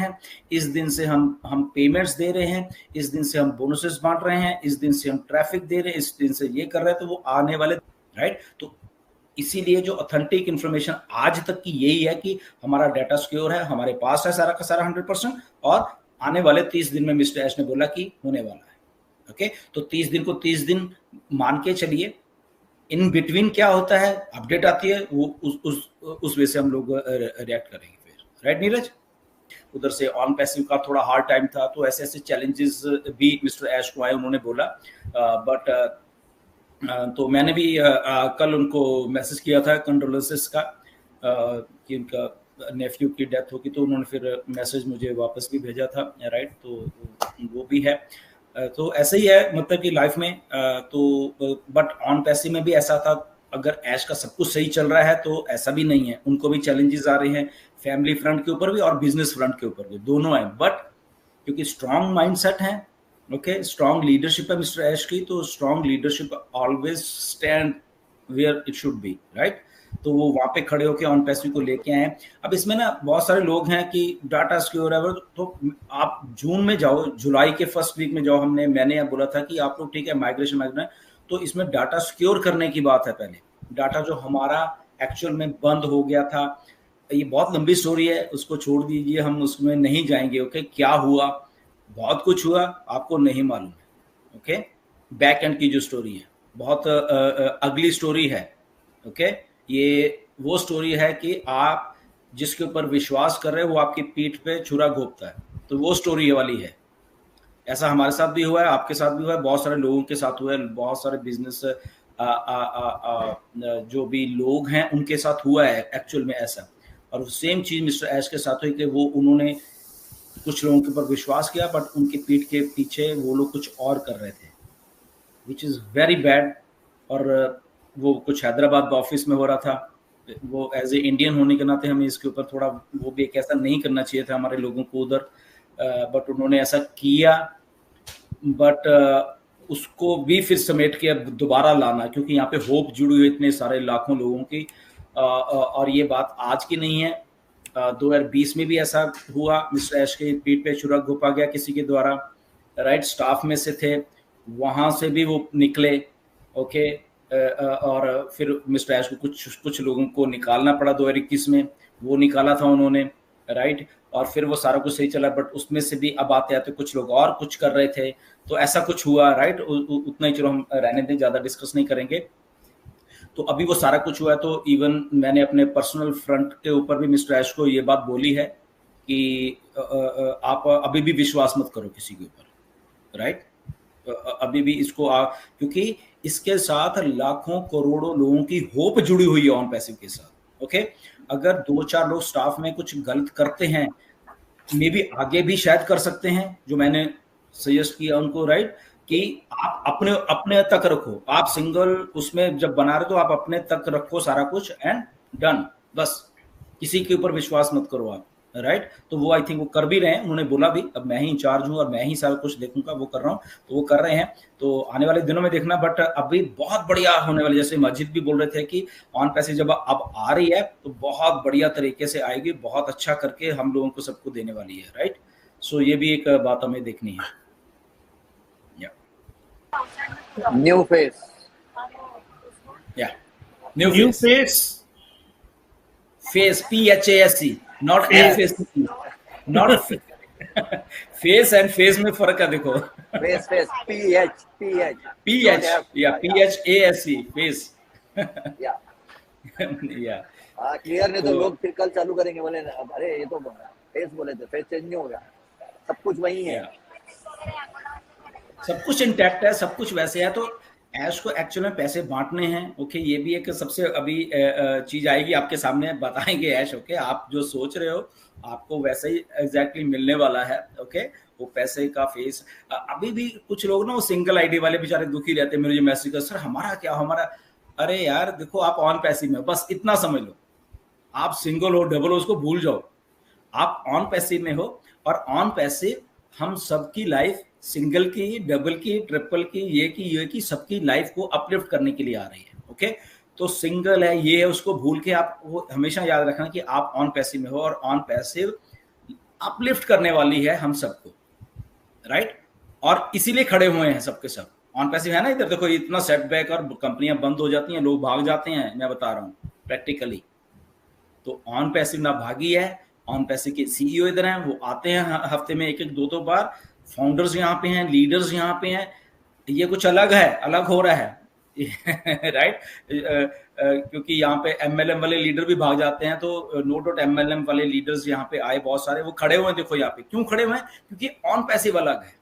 हैं, इस दिन से हम पेमेंट्स दे रहे हैं, इस दिन से हम बोनसेस बांट रहे हैं, इस दिन से हम ट्रैफिक दे रहे हैं, इस दिन से ये कर रहे हैं, तो वो आने वाले, राइट। तो इसीलिए जो ऑथेंटिक इंफॉर्मेशन आज तक की यही है कि हमारा डाटा सिक्योर है, हमारे पास है सारा का सारा 100%, और आने वाले 30 दिन में मिस्टर एश ने बोला कि होने वाला है। ओके, तो 30 दिन को 30 दिन मान के चलिए। इन बिटवीन क्या होता है, अपडेट आती है, वो उस वे से हम लोग रिएक्ट करेंगे फिर, राइट नीरज। उधर से ऑन पैसिव का थोड़ा हार्ड टाइम था, तो ऐसे ऐसे चैलेंजेस भी मिस्टर एश को आए, उन्होंने बोला। बट तो मैंने भी कल उनको मैसेज किया था कंडोलेंसेस का, कि उनका नेफ्यू की डेथ होगी, तो उन्होंने फिर मैसेज मुझे वापस भी भेजा था, राइट। तो वो भी है। तो ऐसे ही है, मतलब कि लाइफ में। तो बट ऑन पैसिव में भी ऐसा था, अगर ऐश का सब कुछ सही चल रहा है तो ऐसा भी नहीं है, उनको भी चैलेंजेस आ रहे हैं, फैमिली फ्रंट के ऊपर भी और बिजनेस फ्रंट के ऊपर भी, दोनों है। बट क्योंकि स्ट्रांग माइंडसेट है, ओके, स्ट्रांग लीडरशिप है मिस्टर ऐश की, तो strong leadership always stand where it should be, right. तो वो वहां पे खड़े होकर ऑन पैसिव को लेके आए। अब इसमें ना बहुत सारे लोग हैं कि डाटा सिक्योर है, तो आप जून में जाओ, जुलाई के फर्स्ट वीक में जाओ, मैंने बोला था कि आप लोग ठीक है माइग्रेशन, तो इसमें डाटा सिक्योर करने की बात है। पहले डाटा जो हमारा एक्चुअल में बंद हो गया था, ये बहुत लंबी स्टोरी है, उसको छोड़ दीजिए, हम उसमें नहीं जाएंगे। ओके, क्या हुआ, बहुत कुछ हुआ, आपको नहीं मालूम है। ओके, बैक एंड की जो स्टोरी है बहुत अगली स्टोरी है। ओके, ये वो स्टोरी है कि आप जिसके ऊपर विश्वास कर रहे हो वो आपकी पीठ पे छुरा घोंपता है, तो वो स्टोरी वाली है। ऐसा हमारे साथ भी हुआ है, आपके साथ भी हुआ है, बहुत सारे लोगों के साथ हुआ है, बहुत सारे बिजनेस जो भी लोग हैं उनके साथ हुआ है एक्चुअल में ऐसा। और सेम चीज मिस्टर ऐश के साथ हुई कि वो उन्होंने कुछ लोगों के ऊपर विश्वास किया, बट उनकी पीठ के पीछे वो लोग कुछ और कर रहे थे, विच इज़ वेरी बैड। और वो कुछ हैदराबाद ऑफिस में हो रहा था, वो एज ए इंडियन होने के नाते हमें इसके ऊपर थोड़ा, वो भी एक ऐसा नहीं करना चाहिए था हमारे लोगों को उधर, बट उन्होंने ऐसा किया। बट उसको भी फिर समेट के अब दोबारा लाना, क्योंकि यहाँ पे होप जुड़ी हुई इतने सारे लाखों लोगों की, और ये बात आज की नहीं है। 2020 में भी ऐसा हुआ, मिस्टर ऐश के पीठ पे छुरा घोंपा गया किसी के द्वारा, राइट, स्टाफ में से थे, वहां से भी वो निकले। ओके, और फिर मिस्टर ऐश को कुछ लोगों को निकालना पड़ा 2021 में, वो निकाला था उन्होंने, राइट। और फिर वो सारा कुछ सही चला, बट उसमें से भी अब आते आते कुछ लोग और कुछ कर रहे थे, तो ऐसा कुछ हुआ, राइट। उतना ही, चलो हम रहने दें, ज्यादा डिस्कस नहीं करेंगे। तो अभी वो सारा कुछ हुआ है, तो इवन मैंने अपने पर्सनल फ्रंट के ऊपर भी मिस्टर ऐश को ये बात बोली है कि आप अभी भी विश्वास मत करो किसी के ऊपर, राइट। अभी भी इसको क्योंकि इसके साथ लाखों करोड़ों लोगों की होप जुड़ी हुई है ऑन पैसिव के साथ। ओके, अगर 2-4 लोग स्टाफ में कुछ गलत करते हैं, मे भी आगे भी शायद कर सकते हैं, जो मैंने सजेस्ट किया उनको, राइट, कि आप अपने अपने तक रखो, आप सिंगल उसमें जब बना रहे तो आप अपने तक रखो सारा कुछ, एंड डन, बस किसी के ऊपर विश्वास मत करो आप, राइट। तो वो आई थिंक वो कर भी रहे हैं, उन्होंने बोला भी अब मैं ही इंचार्ज हूँ और मैं ही सारा कुछ देखूंगा, वो कर रहा हूँ, तो वो कर रहे हैं। तो आने वाले दिनों में देखना, बट अभी बहुत बढ़िया होने वाली, जैसे मस्जिद भी बोल रहे थे कि ऑन पैसिव जब अब आ रही है तो बहुत बढ़िया तरीके से आएगी, बहुत अच्छा करके हम लोगों को सबको देने वाली है, राइट। सो ये भी एक बात हमें देखनी है। New face, new face, face PHASE, not FACE, not face and face में फर्क है, देखो। फेस PH या PHASE, फेस। या क्लियर नहीं तो लोग फिर कल चालू करेंगे, बोले अरे ये तो फेस बोले थे, फेस चेंज नहीं हो गया, सब कुछ वही है, सब कुछ इंटैक्ट है, सब कुछ वैसे है। तो ऐश को एक्चुअल में पैसे बांटने हैं। ओके, ये भी एक सबसे अभी चीज आएगी आपके सामने, बताएंगे ऐश। ओके, आप जो सोच रहे हो आपको वैसे ही एग्जैक्टली मिलने वाला है। ओके, वो पैसे का फेस। अभी भी कुछ लोग ना वो सिंगल आईडी वाले बेचारे दुखी रहते हैं, मुझे मैसेज कर, सर हमारा क्या, हमारा, अरे यार देखो, आप ऑन पैसिव में बस इतना समझ लो, आप सिंगल हो डबल हो उसको भूल जाओ, आप ऑन पैसिव में हो। और ऑन पैसिव हम सबकी लाइफ, सिंगल की, डबल की, ट्रिपल की, ये की सबकी लाइफ को अपलिफ्ट करने के लिए आ रही है। ओके, तो सिंगल है, ये है, उसको भूल के आप वो हमेशा याद रखना कि आप ऑन पैसिव में हो। और ऑन पैसिव अपलिफ्ट करने वाली है हम सबको, राइट। और इसीलिए खड़े हुए हैं सबके सब। ऑन पैसिव है ना, इधर देखो इतना सेटबैक और कंपनियां बंद हो जाती हैं, लोग भाग जाते हैं, मैं बता रहा हूँ प्रैक्टिकली। तो ऑन पैसिव ना भागी है, ऑन पैसिव के सीईओ इधर हैं, वो आते हैं हफ्ते में एक एक दो दो बार, फाउंडर्स यहाँ पे हैं, लीडर्स यहाँ पे हैं। ये कुछ अलग है, अलग हो रहा है राइट क्योंकि यहाँ पे एमएलएम वाले लीडर भी भाग जाते हैं, तो नो डाउट एमएलएम वाले लीडर्स यहाँ पे आए बहुत सारे, वो खड़े हुए हैं। देखो यहाँ पे क्यों खड़े हुए हैं, क्योंकि ऑन पैसिव अलग है।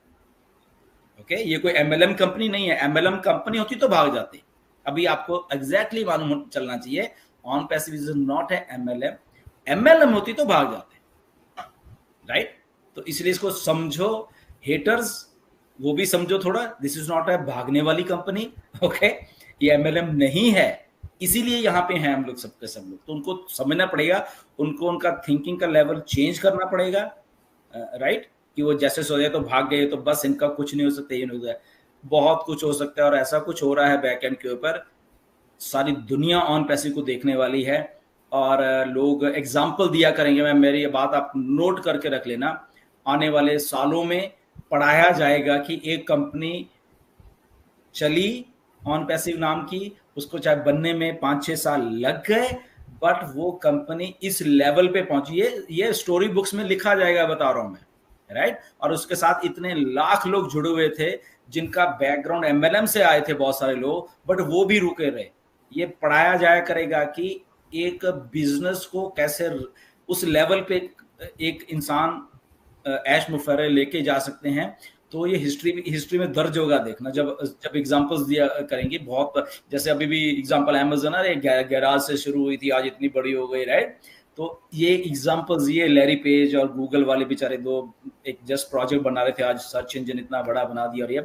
ओके, ये कोई एमएलएम कंपनी नहीं है, एमएलएम कंपनी होती तो भाग जाती। अभी आपको एग्जैक्टली मालूम चलना चाहिए, ऑन पैसिव इज नॉट है एमएलएम, एमएलएम होती तो भाग जाते, राइट। तो इसलिए इसको समझो, हेटर्स वो भी समझो थोड़ा, दिस इज नॉट है भागने वाली कंपनी, ओके। ये एमएलएम नहीं है, इसीलिए यहाँ पे हैं हम लोग सबके सब लोग। तो उनको समझना पड़ेगा, उनको उनका थिंकिंग का लेवल चेंज करना पड़ेगा, राइट। कि वो जैसे सोचे तो भाग गए तो बस इनका कुछ नहीं हो सकता, ये नहीं हो सकता, बहुत कुछ हो सकता है। और ऐसा कुछ हो रहा है बैकएंड के ऊपर, सारी दुनिया ऑन पैसिव को देखने वाली है। और लोग एग्जाम्पल दिया करेंगे, मैं मेरी ये बात आप नोट करके रख लेना, आने वाले सालों में पढ़ाया जाएगा कि एक कंपनी चली ऑन पैसिव नाम की, उसको चाहे बनने में 5-6 साल लग गए, बट वो कंपनी इस लेवल पे पहुंची। ये स्टोरी बुक्स में लिखा जाएगा, बता रहा हूं मैं, राइट। और उसके साथ इतने लाख लोग जुड़े हुए थे जिनका बैकग्राउंड एमएलएम से आए थे बहुत सारे लोग, बट वो भी रुके रहे। ये पढ़ाया जाया करेगा कि एक बिजनेस को कैसे उस लेवल पे एक इंसान ऐश मुफर्रे लेके जा सकते हैं। तो ये हिस्ट्री में दर्ज होगा, देखना जब एग्जांपल्स दिया करेंगे। बहुत जैसे अभी भी एग्जांपल अमेज़न है, गैराज से शुरू हुई थी, आज इतनी बड़ी हो गई, राइट। तो ये एग्जांपल्स, ये लैरी पेज और गूगल वाले बेचारे दो एक जस्ट प्रोजेक्ट बना रहे थे, आज सर्च इंजन इतना बड़ा बना दिया। और ये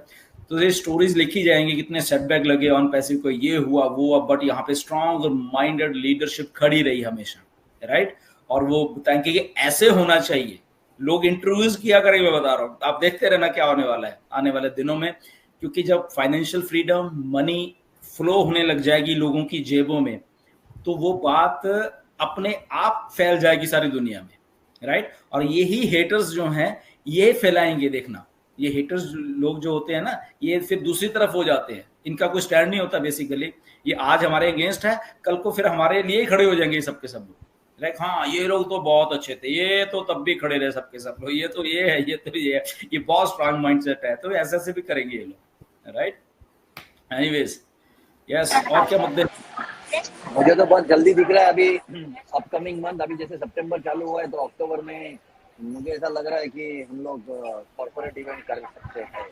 तो ये स्टोरीज लिखी जाएंगी, कितने सेटबैक लगे ऑन पैसिव को, ये हुआ वो हुआ, बट यहाँ पे स्ट्रॉन्ग माइंडेड लीडरशिप खड़ी रही हमेशा, राइट। और वो बताएंगे कि ऐसे होना चाहिए। लोग इंटरव्यूज किया करेंगे, मैं बता रहा हूँ, आप देखते रहना क्या होने वाला है आने वाले दिनों में। क्योंकि जब फाइनेंशियल फ्रीडम, मनी फ्लो होने लग जाएगी लोगों की जेबों में, तो वो बात अपने आप फैल जाएगी सारी दुनिया में, राइट। और यही हेटर्स जो हैं ये फैलाएंगे, देखना। ये हेटर्स लोग जो होते हैं ना, ये फिर दूसरी तरफ हो जाते हैं, इनका कोई स्टैंड नहीं होता बेसिकली। ये आज हमारे अगेंस्ट है, कल को फिर हमारे लिए खड़े हो जाएंगे सबके सब लोग, लाइक हाँ ये लोग तो बहुत अच्छे थे, ये तो तब भी खड़े रहे सबके सब लोग, ये तो ये है, ये तो ये है, ये बहुत स्ट्रांग माइंडसेट है। तो ऐसे से भी करेंगे ये लोग, राइट। एनीवेज, यस, और क्या मुद्दे? मुझे तो बहुत जल्दी दिख रहा है अभी अपकमिंग मंथ। अभी जैसे सितंबर चालू हुआ है तो अक्टूबर में मुझे ऐसा लग रहा है कि हम लोग कॉर्पोरेट इवेंट कर सकते हैं।